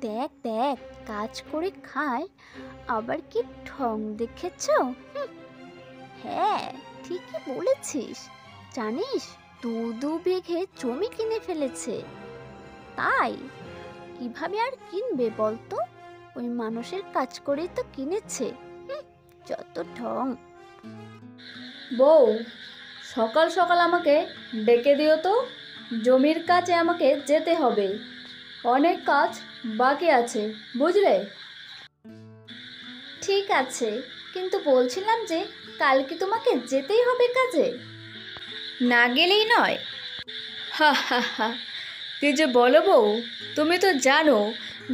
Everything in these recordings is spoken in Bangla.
দেখ দেখ, কাজ করে খায়, আবার কি ঠং দেখেছো? হ্যাঁ, ঠিকই বলেছিস। জানিস, 2 বিঘে জমি কিনে ফেলেছে। তাই কিভাবে আর কিনবে বলতো? ওই মানুষের কাজ করেই তো কিনেছে। যত ঢং। বউ, সকাল সকাল আমাকে ডেকে দিও তো, জমির কাজে আমাকে যেতে হবে, অনেক কাজ বাকি আছে, বুঝলে? ঠিক আছে, কিন্তু বলছিলাম যে কালকে তোমাকে যেতেই হবে কাজে, না গেলেই নয়। হা হা হা, কি যে বলো বউ, তুমি তো জানো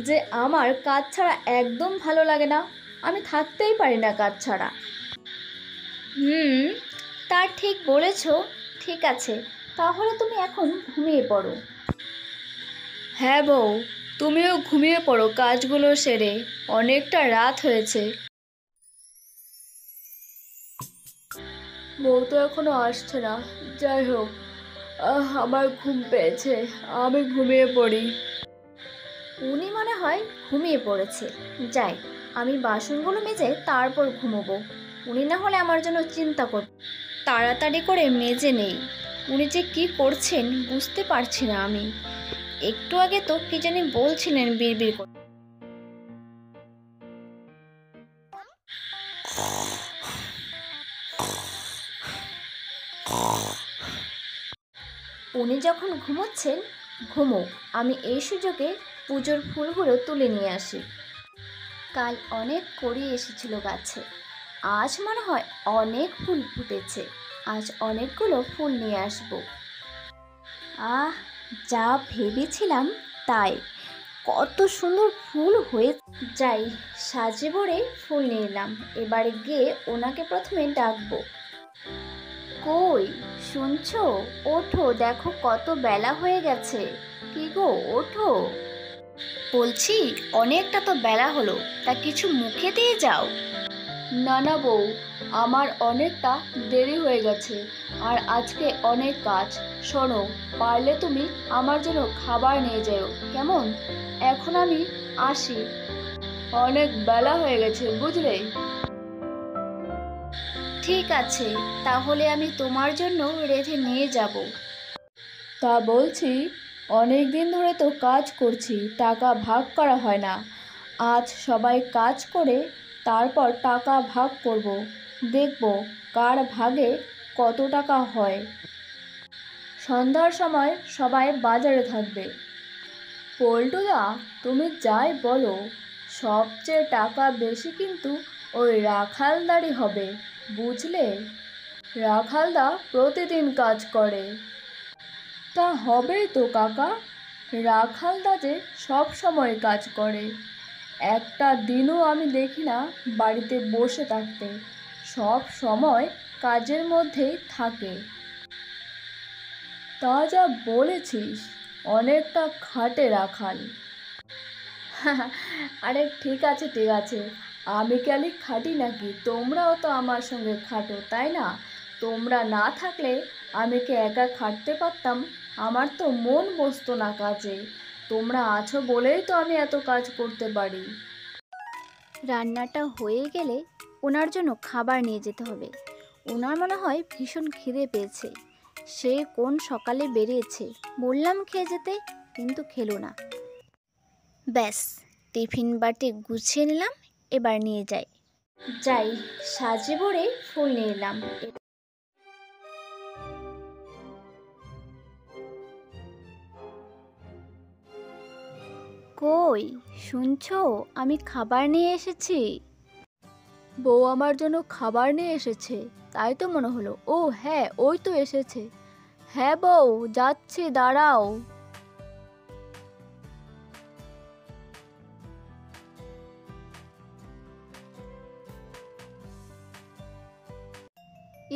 যে আমার কাজ ছাড়া একদম ভালো লাগে না, আমি থাকতেই পারি না কাজ ছাড়া। তা ঠিক বলেছো। ঠিক আছে, তাহলে তুমি এখন ঘুমিয়ে পড়ো। হ্যাঁ বউ, তুমিও ঘুমিয়ে পড়ো কাজগুলো সেরে, অনেকটা রাত হয়েছে। বউ তো এখনো আসছে না, যাই হোক, আমার ঘুম পেয়েছে, আমি ঘুমিয়ে পড়ি। উনি মনে হয় ঘুমিয়ে পড়েছে। যাই, আমি বাসনগুলো মেজে তারপর ঘুমোবো। উনি না হলে আমার জন্য চিন্তা করবে। তাড়াতাড়ি করে মেজে নেই। উনি যে কি করছেন বুঝতে পারছি না আমি। একটু আগে তো কি জানি বলছিলেন বিড়বিড় করে। উনি যখন ঘুমোচ্ছেন, ঘুমোক, আমি এই সুযোগে পুজোর ফুলগুলো তুলে নিয়ে আসি। কাল অনেক কড়ি এসেছিল গাছে, আজ মনে হয় অনেক ফুল ফুটেছে। আজ অনেকগুলো ফুল নিয়ে আসব। আহ, যা ভেবেছিলাম তাই, কত সুন্দর ফুল হয়ে। যাই, সাজে ভরে ফুল নিয়ে এলাম। এবারে গিয়ে ওনাকে প্রথমে ডাকবো। কই, শুনছো? ওঠো, দেখো কত বেলা হয়ে গেছে। কি গো, ওঠো। বলছি, অনেকটা তো বেলা হলো, তা কিছু মুখে দিয়ে যাও। না না বউ, আমার অনেকটা দেরি হয়ে গেছে, আর আজকে অনেক কাজ। শোনো, পারলে তুমি আমার জন্য খাবার নিয়ে যেও, কেমন? এখন আমি আসি, অনেক বেলা হয়ে গেছে, বুঝলে? ঠিক আছে, তাহলে আমি তোমার জন্য রেঁধে নিয়ে যাব। তা বলছি, অনেক দিন ধরে তো কাজ করছি, টাকা ভাগ করা হয় না। আজ সবাই কাজ করে তারপর টাকা ভাগ করব, দেখব কার ভাগে কত টাকা হয়। সন্ধ্যার সময় সবাই বাজারে থাকবে। পল্টুদা, তুমি যাই বলো, সবচেয়ে টাকা বেশি কিন্তু ওই রাখালদারই হবে, বুঝলে? রাখালদা প্রতিদিন কাজ করে। তা হবেই তো কাকা, রাখালদা যে সব সময় কাজ করে, একটা দিনও আমি দেখি না বাড়িতে বসে থাকতে, সব সময় কাজের মধ্যেই থাকে। তা যা বলেছিস, অনেকটা খাটে রাখাল। আরে ঠিক আছে ঠিক আছে, আমি খালি খাটি নাকি? তোমরাও তো আমার সঙ্গে খাটো, তাই না? তোমরা না থাকলে আমি কি একা খাটতে পারতাম? আমার তো মন বসতো না কাজে, তোমরা আছো বলেই তো আমি এত কাজ করতে পারি। রান্নাটা হয়ে গেলে ওনার জন্য খাবার নিয়ে যেতে হবে। ওনার মনে হয় ভীষণ খিদে পেয়েছে। সে কোন সকালে বেরিয়েছে, বললাম খেয়ে যেতে, কিন্তু খেলো না। ব্যাস, টিফিন বাটি গুছিয়ে নিলাম, এবার নিয়ে যাই। যাই, সাজে ভরে ফুল নিয়ে এলাম। কই, শুনছো? আমি খাবার নিয়ে এসেছি। বউ আমার জন্য খাবার নিয়ে এসেছে, তাই তো মনে হলো। ও হ্যাঁ, ওই তো এসেছে। হ্যাঁ বউ, যাচ্ছি, দাঁড়াও।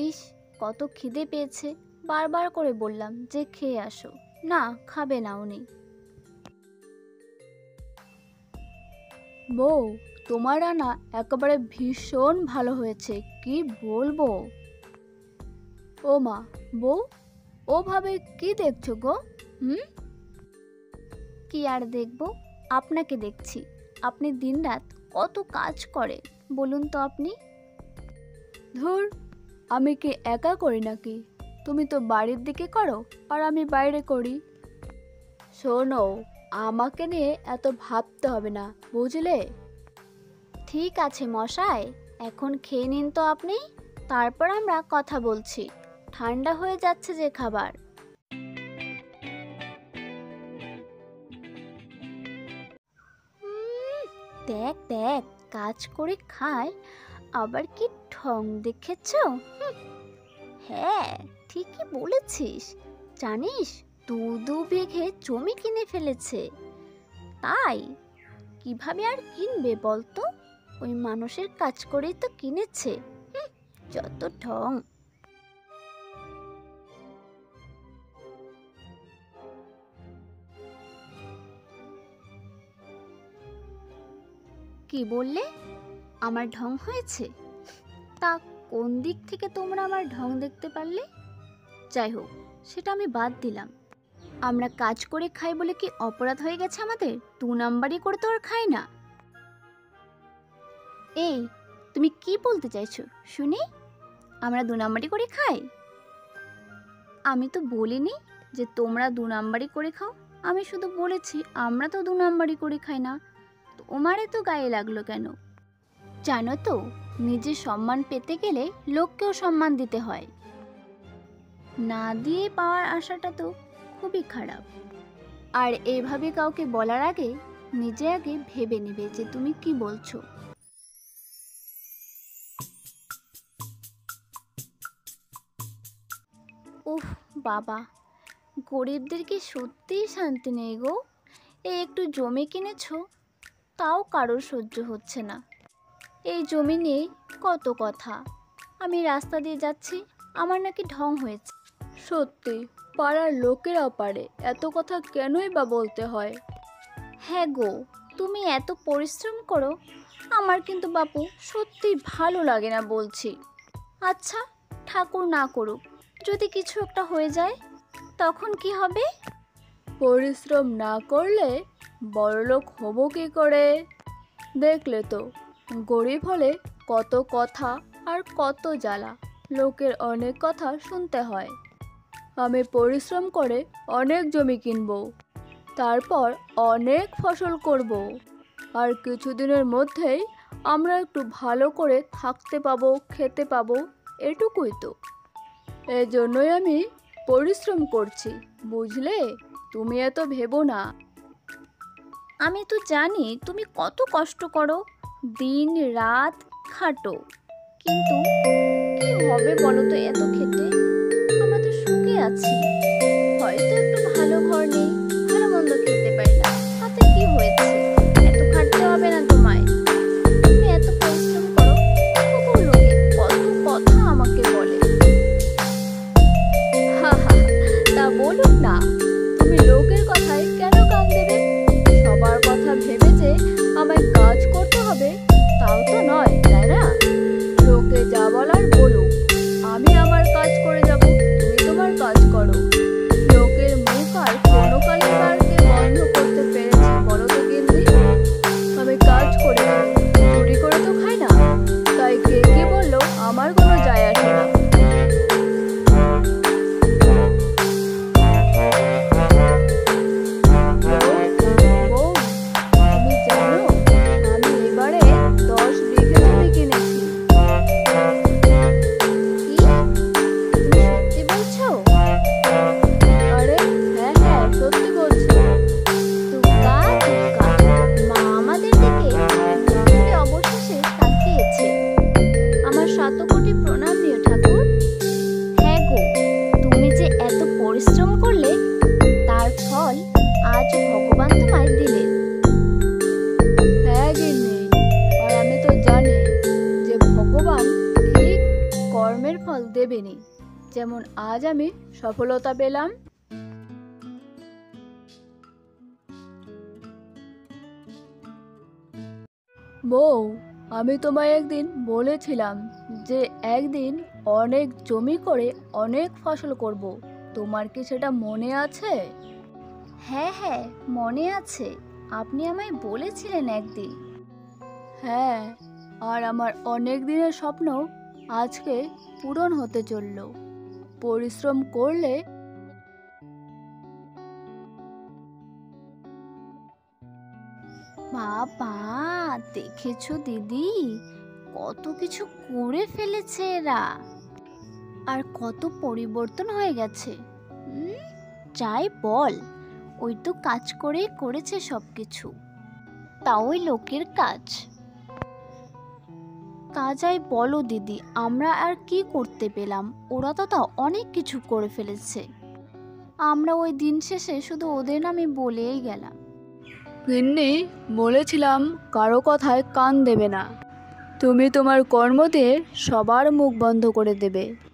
ইস, কত খিদে পেয়েছে। বারবার করে বললাম যে খেয়ে আসো, না খাবে না উনি। বউ, তোমার রান্না একেবারে ভীষণ ভালো হয়েছে, কি বলবো। ও মা, বউ, ওভাবে কি দেখছো গো? কি আর দেখবো, আপনাকে দেখছি আপনি দিনরাত কত কাজ করে বলুন তো আপনি। ধুর, আমি কি একা করি নাকি? তুমি তো বাড়ির দিকে করো আর আমি বাইরে করি। শোনো, আমাকে নিয়ে এত ভাবতে হবে না, বুঝলে? ঠিক আছে মশাই, এখন খেয়ে নিন তো আপনি, তারপর আমরা কথা বলছি। ঠান্ডা হয়ে যাচ্ছে যে খাবার। দেখ দেখ, কাজ করে খায়, আবার কি ঠং দেখেছো? হ্যাঁ, ঠিকই বলেছিস। জানিস, 2 বিঘে জমি কিনে ফেলেছে। তাই কিভাবে আর কিনবে বলতো? ওই মানুষের কাজ করেই তো কিনেছে। যত ঢং। কি বললে? আমার ঢং হয়েছে? তা কোন দিক থেকে তোমরা আমার ঢং দেখতে পারলে? যাই হোক, সেটা আমি বাদ দিলাম। আমরা কাজ করে খাই বলে কি অপরাধ হয়ে গেছে আমাদের? 2 নাম্বারই করে তো আর খাই না। এই, তুমি কি বলতে চাইছো শুনি? আমরা 2 নাম্বারই করে খাই? আমি তো বলিনি যে তোমরা 2 নাম্বারই করে খাও। আমি শুধু বলেছি আমরা তো 2 নাম্বারই করে খাই না। তোমারে তো গায়ে লাগলো কেন? জানো তো, নিজের সম্মান পেতে গেলে লোককেও সম্মান দিতে হয়। না দিয়ে পাওয়ার আশাটা তো খুবই খারাপ। আর এইভাবে কাউকে বলার আগে নিজে আগে ভেবে নেবে যে তুমি কি বলছো। উফ বাবা, গরিবদের কি সত্যিই শান্তি নেই গো। এই একটু জমি কিনেছো, তাও কারোর সহ্য হচ্ছে না। এই জমি নিয়েই কত কথা। আমি রাস্তা দিয়ে যাচ্ছি, আমার নাকি ঢং হয়েছে। সত্যি, পাড়ার লোকেরাও পারে, এত কথা কেনই বা বলতে হয়? হ্যাঁ গো, তুমি এত পরিশ্রম করো, আমার কিন্তু বাপু সত্যি ভালো লাগে না বলছি। আচ্ছা, ঠাকুর না করুক, যদি কিছু একটা হয়ে যায় তখন কি হবে? পরিশ্রম না করলে বড়লোক হবো কি করে? দেখলে তো, গরিব হলে কত কথা আর কত জ্বালা, লোকের অনেক কথা শুনতে হয়। আমি পরিশ্রম করে অনেক জমি কিনবো, তারপর অনেক ফসল করব, আর কিছুদিনের মধ্যেই আমরা একটু ভালো করে থাকতে পাবো, খেতে পাবো, এটুকুই তো। এজন্যই আমি পরিশ্রম করছি, বুঝলে? তুমি এত ভেবো না। আমি তো জানি তুমি কত কষ্ট করো, দিন রাত খাটো, কিন্তু কি হবে বলো তো এত খেটে? আমরা তো সুখে আছি, হয়তো একটু ভালো ঘর নেই, ভালো মন্দ খেতে পারি না, তাতে কি হয়েছে? এত খাটতে হবে না তোমায়। তুমি এত পরিশ্রম করো, তবু লোকে কত কথা আমাকে বলে। হা হা, তা বলুক না, তুমি লোকের কথায় কেন কান দেবে? সবার কথা ভেবে যে আমায় কাজ করতে হবে তাও তো নয়, তাই না? লোকে যা বলার বলুক, আমি আমার কাজ করে যাব, তুমি তোমার কাজ করো। লোকের মুখ আর কোনো কালের বারকে বন্ধ করতে পেরেছি বলো তো গিন্নি? আমি কাজ করে খাই, চুরি করে তো খাই না, তাই কে কি বললো আমার কোনো যায় আসে না। বউ, তুমি জানো আমি এবারে 10 বিঘে জমি কিনেছি। কি, তুমি সত্যি বলছো? আরে হ্যাঁ হ্যাঁ, সত্যি বলছি। দুগ্গা দুগ্গা, মা আমাদের দিকে মুখ তুলে অবশেষে তাকিয়েছে। আমার শতকোটি প্রণাম নিও ঠাকুর। হ্যাঁ গো, তুমি যে এত পরিশ্রম করলে, তার ফল আজ ভগবান তোমায় দিলেন। হ্যাঁ গিন্নি, আর আমি তো জানি যে ভগবান ঠিক কর্মের ফল দেবেনই। যেমন আজ আমি সফলতা পেলাম। বউ, আমি তোমায় একদিন বলেছিলাম যে একদিন অনেক জমি করে অনেক ফসল করব। তোমার কি সেটা মনে আছে? হ্যাঁ হ্যাঁ, মনে আছে। আপনি আমায় বলেছিলেন একদিন। হ্যাঁ, আর আমার অনেক দিনের স্বপ্ন আজকে পূরণ হতে চলল। পরিশ্রম করলে বাবা, দেখেছো দিদি, কত কিছু করে ফেলেছে এরা, আর কত পরিবর্তন হয়ে গেছে। যাই বল, ওই তো কাজ করেই করেছে সব কিছু, তাও ওই লোকের কাজ। তা যাই বলো দিদি, আমরা আর কি করতে পেলাম? ওরা তো তাও অনেক কিছু করে ফেলেছে, আমরা ওই দিন শেষে শুধু ওদের নামে বলেই গেলাম। গিন্নি, বলেছিলাম কারো কথায় কান দেবে না। তুমি তোমার কর্ম দিয়ে সবার মুখ বন্ধ করে দেবে।